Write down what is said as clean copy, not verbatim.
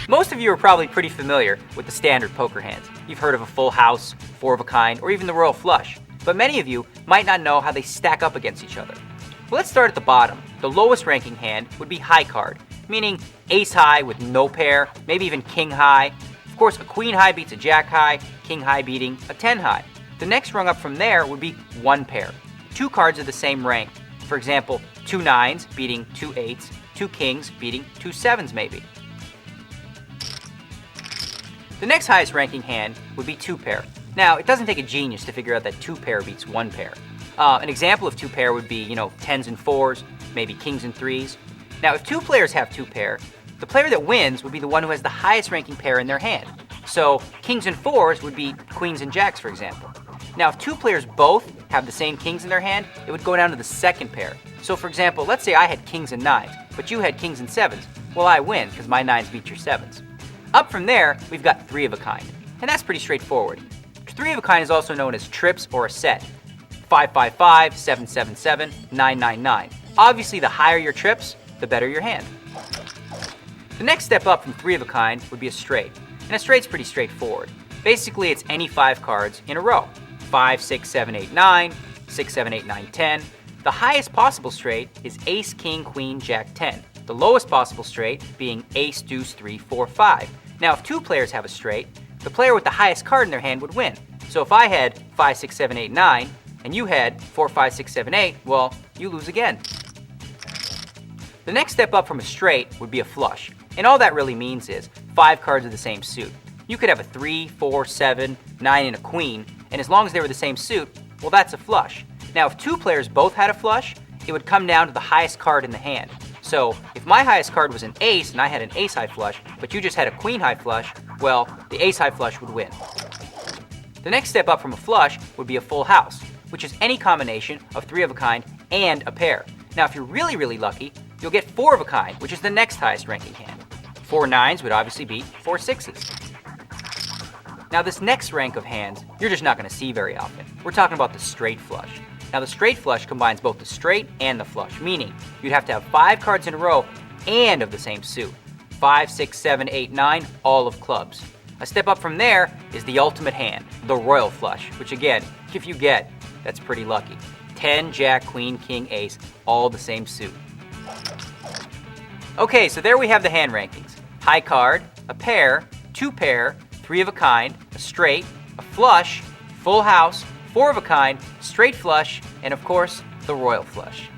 Most of you are probably pretty familiar with the standard poker hands. You've heard of a full house, four of a kind, or even the royal flush. But many of you might not know how they stack up against each other. Well, let's start at the bottom. The lowest ranking hand would be high card, meaning ace high with no pair, maybe even king high. Of course, a queen high beats a jack high, king high beating a 10 high. The next rung up from there would be one pair. Two cards of the same rank. For example, two nines beating two eights, two kings beating two sevens maybe. The next highest ranking hand would be two pair. Now, it doesn't take a genius to figure out that two pair beats one pair. An example of two pair would be, tens and fours, maybe kings and threes. Now, if two players have two pair, the player that wins would be the one who has the highest ranking pair in their hand. So, kings and fours would be queens and jacks, for example. Now, if two players both have the same kings in their hand, it would go down to the second pair. So, for example, let's say I had kings and nines, but you had kings and sevens. Well, I win because my nines beat your sevens. Up from there, we've got three of a kind, and that's pretty straightforward. Three of a kind is also known as trips or a set. 555, 777, 999. Obviously, the higher your trips, the better your hand. The next step up from three of a kind would be a straight, and a straight's pretty straightforward. Basically, it's any five cards in a row. 5, 6, 7, 8, 9, 6, 7, 8, 9, 10. The highest possible straight is ace, king, queen, jack, 10. The lowest possible straight being ace, deuce, 3, 4, 5. Now, if two players have a straight, the player with the highest card in their hand would win. So if I had 5, 6, 7, 8, 9, and you had 4, 5, 6, 7, 8, well, you lose again. The next step up from a straight would be a flush. And all that really means is 5 cards of the same suit. You could have a 3, 4, 7, 9, and a queen, and as long as they were the same suit, well, that's a flush. Now, if two players both had a flush, it would come down to the highest card in the hand. So, if my highest card was an ace and I had an ace high flush, but you just had a queen high flush, well, the ace high flush would win. The next step up from a flush would be a full house, which is any combination of three of a kind and a pair. Now, if you're really, really lucky, you'll get four of a kind, which is the next highest ranking hand. 4 nines would obviously beat 4 sixes. Now, this next rank of hands, you're just not going to see very often. We're talking about the straight flush. Now, the straight flush combines both the straight and the flush, meaning you'd have to have 5 cards in a row and of the same suit. 5, 6, 7, 8, 9, all of clubs. A step up from there is the ultimate hand, the royal flush, which again, if you get, that's pretty lucky. 10, jack, queen, king, ace, all the same suit. Okay, so there we have the hand rankings. High card, a pair, two pair, three of a kind, a straight, a flush, full house, four of a kind, straight flush, and of course, the royal flush.